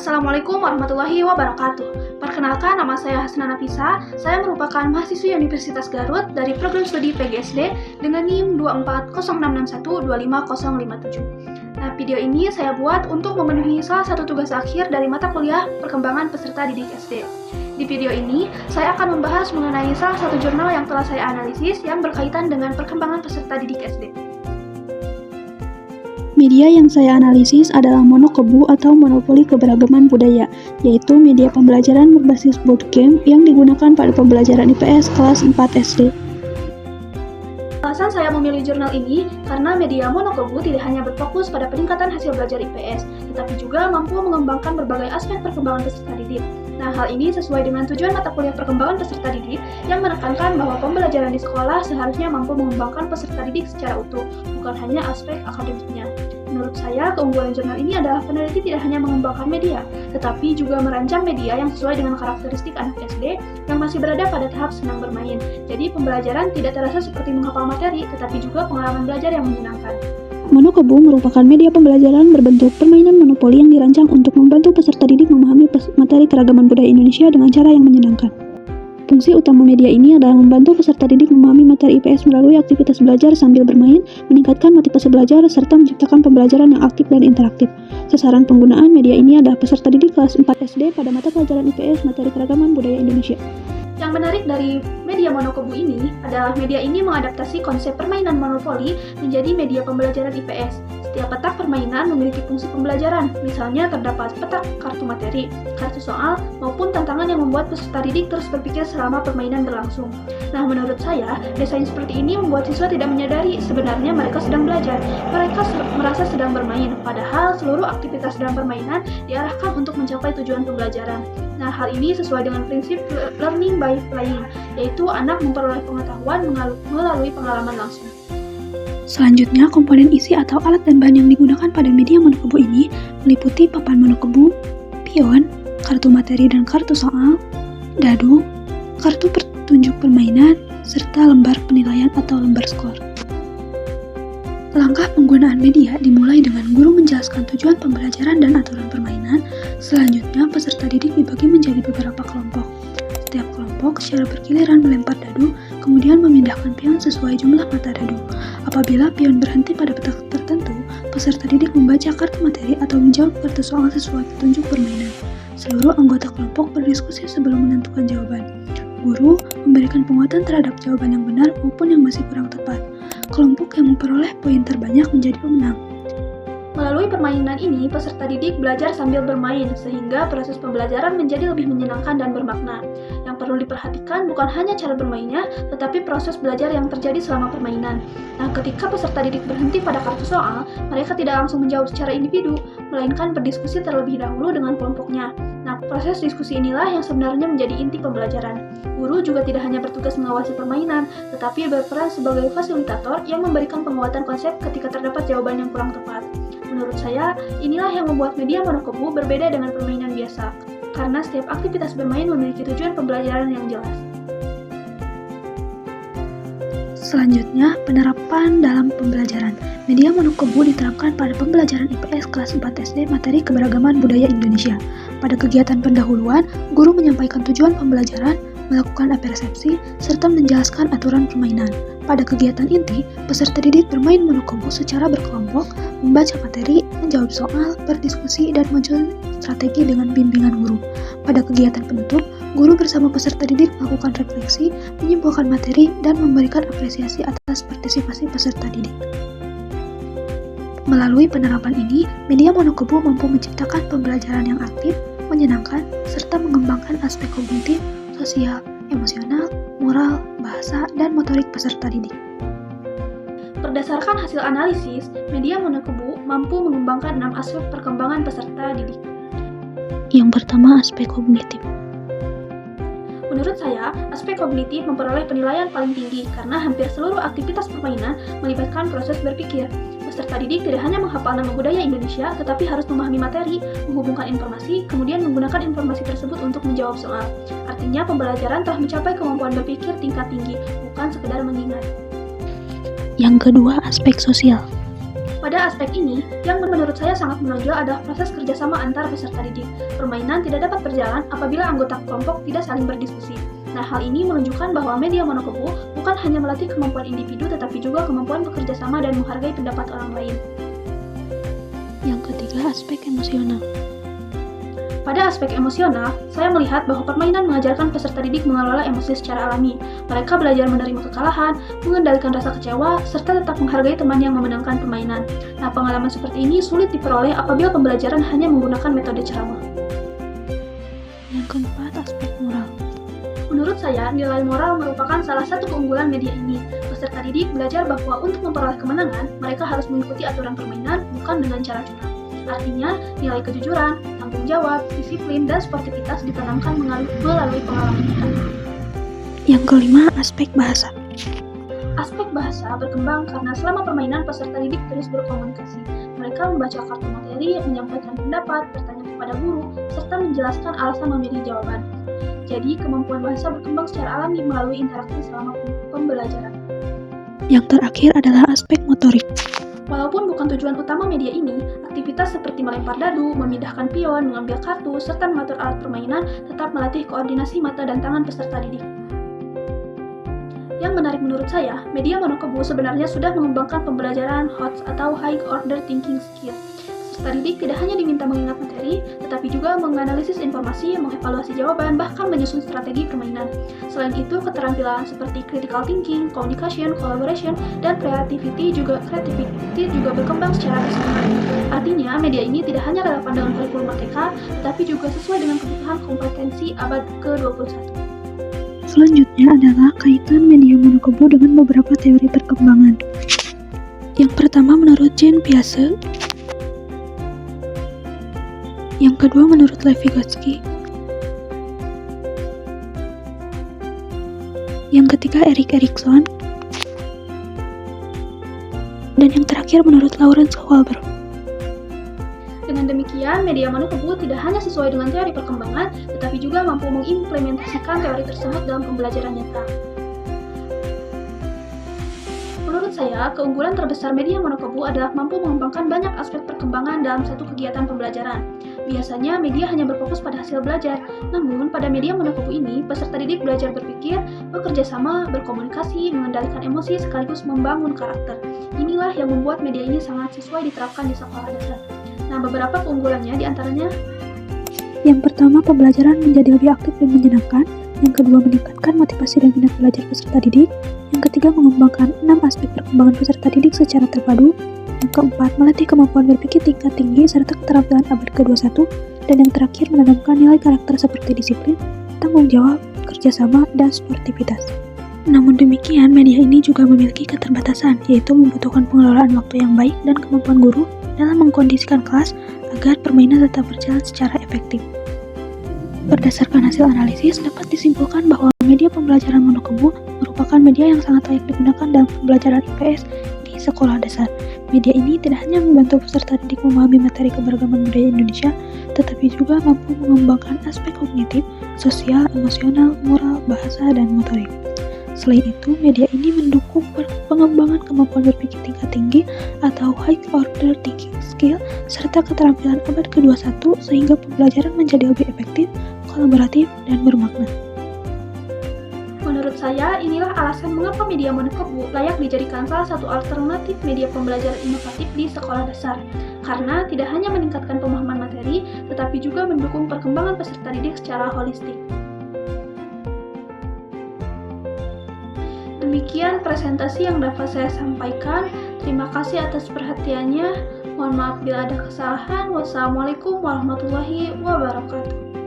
Assalamualaikum warahmatullahi wabarakatuh. Perkenalkan, nama saya Hasna Nafisa. Saya merupakan mahasiswi Universitas Garut dari program studi PGSD dengan NIM 240661250557. Nah, video ini saya buat untuk memenuhi salah satu tugas akhir dari mata kuliah Perkembangan Peserta Didik SD. Di video ini, saya akan membahas mengenai salah satu jurnal yang telah saya analisis yang berkaitan dengan perkembangan peserta didik SD. Media yang saya analisis adalah monokebu atau monopoli keberagaman budaya, yaitu media pembelajaran berbasis board game yang digunakan pada pembelajaran IPS kelas 4 SD. Alasan saya memilih jurnal ini karena media monokebu tidak hanya berfokus pada peningkatan hasil belajar IPS, tetapi juga mampu mengembangkan berbagai aspek perkembangan peserta didik. Nah, hal ini sesuai dengan tujuan mata kuliah perkembangan peserta didik yang menekankan bahwa pembelajaran di sekolah seharusnya mampu mengembangkan peserta didik secara utuh, bukan hanya aspek akademiknya. Menurut saya, keunggulan jurnal ini adalah peneliti tidak hanya mengembangkan media, tetapi juga merancang media yang sesuai dengan karakteristik anak SD yang masih berada pada tahap senang bermain. Jadi, pembelajaran tidak terasa seperti menghafal materi, tetapi juga pengalaman belajar yang menyenangkan. Monokebu merupakan media pembelajaran berbentuk permainan monopoli yang dirancang untuk membantu peserta didik memahami materi keragaman budaya Indonesia dengan cara yang menyenangkan. Fungsi utama media ini adalah membantu peserta didik memahami materi IPS melalui aktivitas belajar sambil bermain, meningkatkan motivasi belajar, serta menciptakan pembelajaran yang aktif dan interaktif. Sasaran penggunaan media ini adalah peserta didik kelas 4 SD pada mata pelajaran IPS materi keragaman budaya Indonesia. Yang menarik dari media monokebu ini adalah media ini mengadaptasi konsep permainan monopoli menjadi media pembelajaran IPS. Setiap petak permainan memiliki fungsi pembelajaran, misalnya terdapat petak kartu materi, kartu soal, maupun tantangan yang membuat peserta didik terus berpikir selama permainan berlangsung. Nah, menurut saya, desain seperti ini membuat siswa tidak menyadari sebenarnya mereka sedang belajar. Mereka merasa sedang bermain, padahal seluruh aktivitas dalam permainan diarahkan untuk mencapai tujuan pembelajaran. Nah, hal ini sesuai dengan prinsip learning by playing, yaitu anak memperoleh pengetahuan melalui pengalaman langsung. Selanjutnya, komponen isi atau alat dan bahan yang digunakan pada media monokebu ini meliputi papan monokebu, pion, kartu materi dan kartu soal, dadu, kartu petunjuk permainan, serta lembar penilaian atau lembar skor. Langkah penggunaan media dimulai dengan guru menjelaskan tujuan pembelajaran dan aturan permainan. Selanjutnya, peserta didik dibagi menjadi beberapa kelompok. Setiap kelompok secara bergiliran melempar dadu, kemudian memindahkan pion sesuai jumlah mata dadu. Apabila pion berhenti pada petak tertentu, peserta didik membaca kartu materi atau menjawab kartu soal sesuai petunjuk permainan. Seluruh anggota kelompok berdiskusi sebelum menentukan jawaban. Guru memberikan penguatan terhadap jawaban yang benar maupun yang masih kurang tepat. Kelompok yang memperoleh poin terbanyak menjadi pemenang. Melalui permainan ini, peserta didik belajar sambil bermain, sehingga proses pembelajaran menjadi lebih menyenangkan dan bermakna. Yang perlu diperhatikan bukan hanya cara bermainnya, tetapi proses belajar yang terjadi selama permainan. Nah, ketika peserta didik berhenti pada kartu soal, mereka tidak langsung menjawab secara individu, melainkan berdiskusi terlebih dahulu dengan kelompoknya. Nah, proses diskusi inilah yang sebenarnya menjadi inti pembelajaran. Guru juga tidak hanya bertugas mengawasi permainan, tetapi berperan sebagai fasilitator yang memberikan penguatan konsep ketika terdapat jawaban yang kurang tepat. Menurut saya, inilah yang membuat media monokebu berbeda dengan permainan biasa, karena setiap aktivitas bermain memiliki tujuan pembelajaran yang jelas. Selanjutnya, penerapan dalam pembelajaran. Media monokebu diterapkan pada pembelajaran IPS kelas 4 SD materi keberagaman budaya Indonesia. Pada kegiatan pendahuluan, guru menyampaikan tujuan pembelajaran, melakukan apersepsi, serta menjelaskan aturan permainan. Pada kegiatan inti, peserta didik bermain monokebu secara berkelompok, membaca materi, menjawab soal, berdiskusi, dan menyusun strategi dengan bimbingan guru. Pada kegiatan penutup, guru bersama peserta didik melakukan refleksi, menyimpulkan materi, dan memberikan apresiasi atas partisipasi peserta didik. Melalui penerapan ini, media monokebu mampu menciptakan pembelajaran yang aktif, menyenangkan, serta mengembangkan aspek kognitif, sosial, emosional, moral, bahasa, dan motorik peserta didik. Berdasarkan hasil analisis, media monokebu mampu mengembangkan 6 aspek perkembangan peserta didik. Yang pertama, aspek kognitif. Menurut saya, aspek kognitif memperoleh penilaian paling tinggi karena hampir seluruh aktivitas permainan melibatkan proses berpikir. Peserta didik tidak hanya menghafal nama budaya Indonesia, tetapi harus memahami materi, menghubungkan informasi, kemudian menggunakan informasi tersebut untuk menjawab soal. Artinya, pembelajaran telah mencapai kemampuan berpikir tingkat tinggi, bukan sekedar mengingat. Yang kedua, aspek sosial. Pada aspek ini, yang menurut saya sangat menonjol adalah proses kerjasama antar peserta didik. Permainan tidak dapat berjalan apabila anggota kelompok tidak saling berdiskusi. Nah, hal ini menunjukkan bahwa media monokubu bukan hanya melatih kemampuan individu, tetapi juga kemampuan bekerja sama dan menghargai pendapat orang lain. Yang ketiga, aspek emosional. Pada aspek emosional, saya melihat bahwa permainan mengajarkan peserta didik mengelola emosi secara alami. Mereka belajar menerima kekalahan, mengendalikan rasa kecewa, serta tetap menghargai teman yang memenangkan permainan. Nah, pengalaman seperti ini sulit diperoleh apabila pembelajaran hanya menggunakan metode ceramah. Yang keempat, aspek moral. Menurut saya, nilai moral merupakan salah satu keunggulan media ini. Peserta didik belajar bahwa untuk memperoleh kemenangan, mereka harus mengikuti aturan permainan, bukan dengan cara curang. Artinya, nilai kejujuran, tanggung jawab, disiplin, dan sportivitas ditanamkan melalui pengalaman kita. Yang kelima, aspek bahasa. Aspek bahasa berkembang karena selama permainan peserta didik terus berkomunikasi. Mereka membaca kartu materi, menyampaikan pendapat, bertanya kepada guru, serta menjelaskan alasan memilih jawaban. Jadi, kemampuan bahasa berkembang secara alami melalui interaksi selama pembelajaran. Yang terakhir adalah aspek motorik. Walaupun bukan tujuan utama media ini, aktivitas seperti melempar dadu, memindahkan pion, mengambil kartu, serta mengatur alat permainan tetap melatih koordinasi mata dan tangan peserta didik. Yang menarik menurut saya, media monokubu sebenarnya sudah mengembangkan pembelajaran HOTS atau High Order Thinking Skill. Peserta didik tidak hanya diminta mengingat materi, tetapi juga menganalisis informasi, mengevaluasi jawaban, bahkan menyusun strategi permainan. Selain itu, keterampilan seperti critical thinking, communication, collaboration, dan creativity juga berkembang secara bersamaan. Artinya, media ini tidak hanya relevan dengan kurikulum merdeka, tetapi juga sesuai dengan kebutuhan kompetensi abad ke-21. Selanjutnya adalah kaitan media monokubu dengan beberapa teori perkembangan. Yang pertama menurut Jean Piaget. Yang kedua menurut Lev Vygotsky. Yang ketiga Erik Erikson. Dan yang terakhir menurut Lawrence Kohlberg. Dengan demikian, media monokubu tidak hanya sesuai dengan teori perkembangan, tetapi juga mampu mengimplementasikan teori tersebut dalam pembelajaran nyata. Menurut saya, keunggulan terbesar media monokubu adalah mampu mengembangkan banyak aspek perkembangan dalam satu kegiatan pembelajaran. Biasanya, media hanya berfokus pada hasil belajar, namun pada media monokubu ini, peserta didik belajar berpikir, bekerja sama, berkomunikasi, mengendalikan emosi, sekaligus membangun karakter. Inilah yang membuat media ini sangat sesuai diterapkan di sekolah dasar. Nah, beberapa keunggulannya diantaranya: yang pertama, pembelajaran menjadi lebih aktif dan menyenangkan. Yang kedua, meningkatkan motivasi dan minat belajar peserta didik. Yang ketiga, mengembangkan 6 aspek perkembangan peserta didik secara terpadu. Yang keempat, melatih kemampuan berpikir tingkat tinggi serta keterampilan abad ke-21. Dan yang terakhir, menanamkan nilai karakter seperti disiplin, tanggung jawab, kerjasama, dan sportivitas. Namun demikian, media ini juga memiliki keterbatasan, yaitu membutuhkan pengelolaan waktu yang baik dan kemampuan guru dalam mengkondisikan kelas agar permainan tetap berjalan secara efektif. Berdasarkan hasil analisis, dapat disimpulkan bahwa media pembelajaran monokubu merupakan media yang sangat layak digunakan dalam pembelajaran IPS di sekolah dasar. Media ini tidak hanya membantu peserta didik memahami materi keberagaman budaya Indonesia, tetapi juga mampu mengembangkan aspek kognitif, sosial, emosional, moral, bahasa, dan motorik. Selain itu, media ini mendukung pengembangan kemampuan berpikir tingkat tinggi atau High Order Thinking Skill serta keterampilan abad ke-21 sehingga pembelajaran menjadi lebih efektif, kolaboratif, dan bermakna. Menurut saya, inilah alasan mengapa media monokubu layak dijadikan salah satu alternatif media pembelajaran inovatif di sekolah dasar. Karena tidak hanya meningkatkan pemahaman materi, tetapi juga mendukung perkembangan peserta didik secara holistik. Demikian presentasi yang dapat saya sampaikan. Terima kasih atas perhatiannya. Mohon maaf bila ada kesalahan. Wassalamualaikum warahmatullahi wabarakatuh.